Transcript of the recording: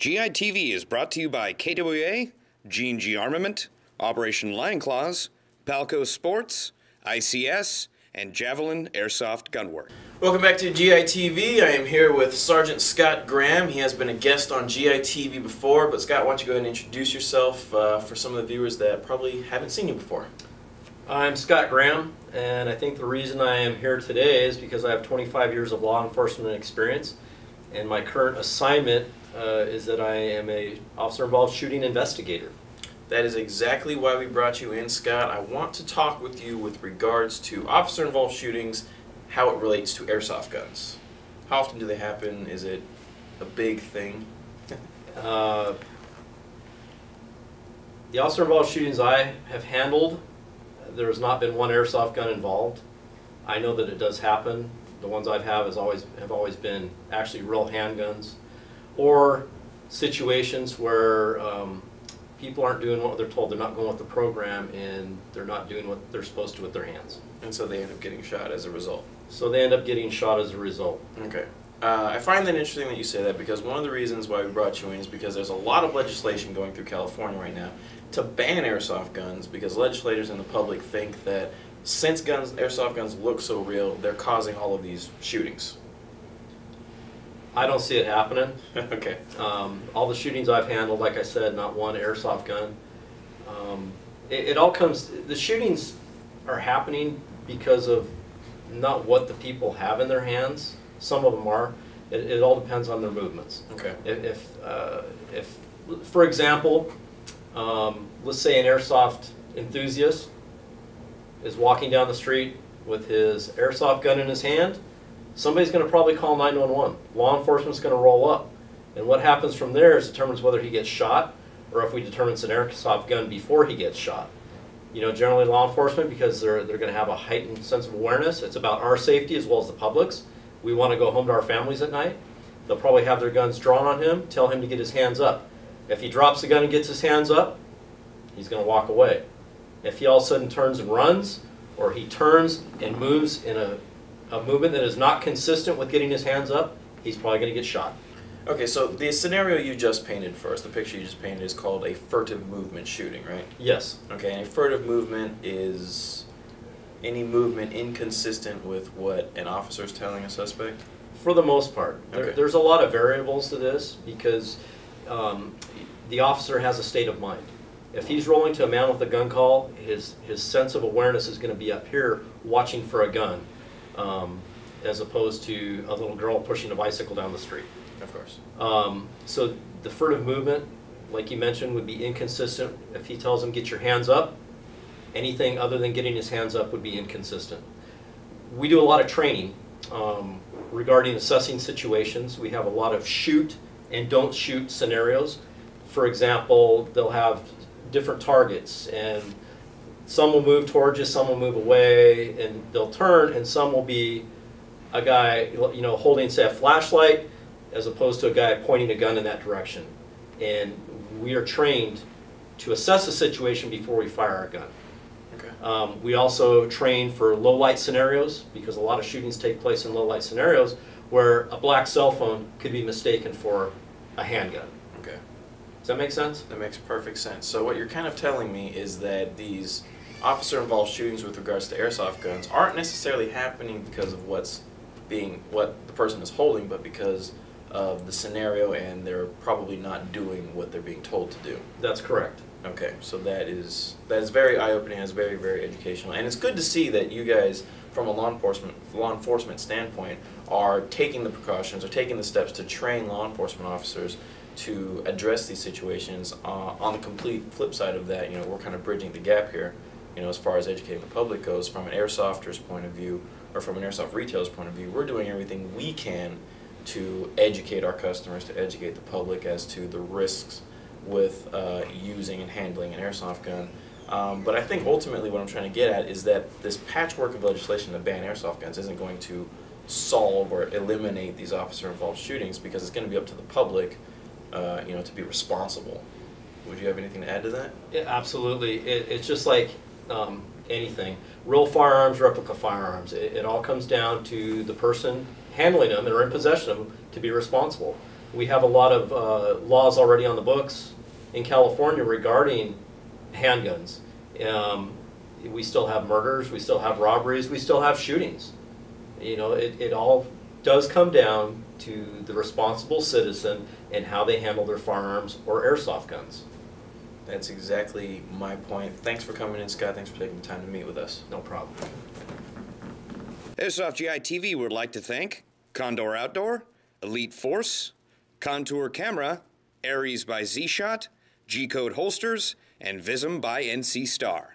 GITV is brought to you by KWA, G&G Armament, Operation Lion Claws, Palco Sports, ICS, and Javelin Airsoft Gunwork. Welcome back to GITV. I am here with Sergeant Scott Graham. He has been a guest on GITV before, but Scott, why don't you go ahead and introduce yourself for some of the viewers that probably haven't seen you before. I'm Scott Graham, and I think the reason I am here today is because I have 25 years of law enforcement experience, and my current assignment is that I am a officer-involved shooting investigator. That is exactly why we brought you in, Scott. I want to talk with you with regards to officer-involved shootings, how it relates to airsoft guns. How often do they happen? Is it a big thing? The officer-involved shootings I have handled, there has not been one airsoft gun involved. I know that it does happen. The ones I've have always been actually real handguns, or situations where people aren't doing what they're told. They're not going with the program, and they're not doing what they're supposed to with their hands. And so they end up getting shot as a result. So they end up getting shot as a result. Okay. I find that interesting that you say that, because one of the reasons why we brought you in is because there's a lot of legislation going through California right now to ban airsoft guns, because legislators and the public think that since airsoft guns look so real, they're causing all of these shootings. I don't see it happening. Okay. All the shootings I've handled, like I said, not one airsoft gun. It all comes, the shootings are happening because of not what the people have in their hands. Some of them are. It all depends on their movements. Okay. If for example, let's say an airsoft enthusiast is walking down the street with his airsoft gun in his hand, somebody's going to probably call 911. Law enforcement's going to roll up. And what happens from there determines whether he gets shot, or if we determine it's an airsoft gun before he gets shot. You know, generally law enforcement, because they're going to have a heightened sense of awareness, it's about our safety as well as the public's. We want to go home to our families at night. They'll probably have their guns drawn on him, tell him to get his hands up. If he drops the gun and gets his hands up, he's going to walk away. If he all of a sudden turns and runs, or he turns and moves in a movement that is not consistent with getting his hands up, he's probably going to get shot. Okay, so the scenario you just painted for us, the picture you just painted, is called a furtive movement shooting, right? Yes. Okay, and a furtive movement is any movement inconsistent with what an officer is telling a suspect? For the most part. Okay. There's a lot of variables to this, because the officer has a state of mind. If he's rolling to a man with a gun call, his sense of awareness is going to be up here watching for a gun, as opposed to a little girl pushing a bicycle down the street. Of course. So the furtive movement, like you mentioned, would be inconsistent. If he tells him, get your hands up, anything other than getting his hands up would be inconsistent. We do a lot of training regarding assessing situations. We have a lot of shoot and don't shoot scenarios. For example, they'll have different targets, and some will move towards you, some will move away, and they'll turn, and some will be a guy, you know, holding, say, a flashlight, as opposed to a guy pointing a gun in that direction. And we are trained to assess a situation before we fire our gun. Okay. We also train for low light scenarios, because a lot of shootings take place in low light scenarios where a black cell phone could be mistaken for a handgun. Okay. Does that make sense? That makes perfect sense. So what you're kind of telling me is that these officer-involved shootings with regards to airsoft guns aren't necessarily happening because of what the person is holding, but because of the scenario, and they're probably not doing what they're being told to do. That's correct. Okay, so that is very eye-opening. It's very, very educational, and it's good to see that you guys, from a law enforcement standpoint, are taking the precautions, or taking the steps to train law enforcement officers to address these situations. On the complete flip side of that, you know, we're kind of bridging the gap here, you know, as far as educating the public goes. From an airsofter's point of view, or from an airsoft retailer's point of view, we're doing everything we can to educate our customers, to educate the public as to the risks with using and handling an airsoft gun. But I think ultimately what I'm trying to get at is that this patchwork of legislation to ban airsoft guns isn't going to solve or eliminate these officer-involved shootings, because it's going to be up to the public, you know, to be responsible. Would you have anything to add to that? Yeah, absolutely. It's just like anything. Real firearms, replica firearms. It all comes down to the person handling them and are in possession of them to be responsible. We have a lot of laws already on the books in California regarding handguns. We still have murders, we still have robberies, we still have shootings. You know, it all does come down to the responsible citizen and how they handle their firearms or airsoft guns. That's exactly my point. Thanks for coming in, Scott. Thanks for taking the time to meet with us. No problem. Airsoft GI TV would like to thank Condor Outdoor, Elite Force, Contour Camera, Aries by Z-Shot, G-Code Holsters, and Vism by NC Star.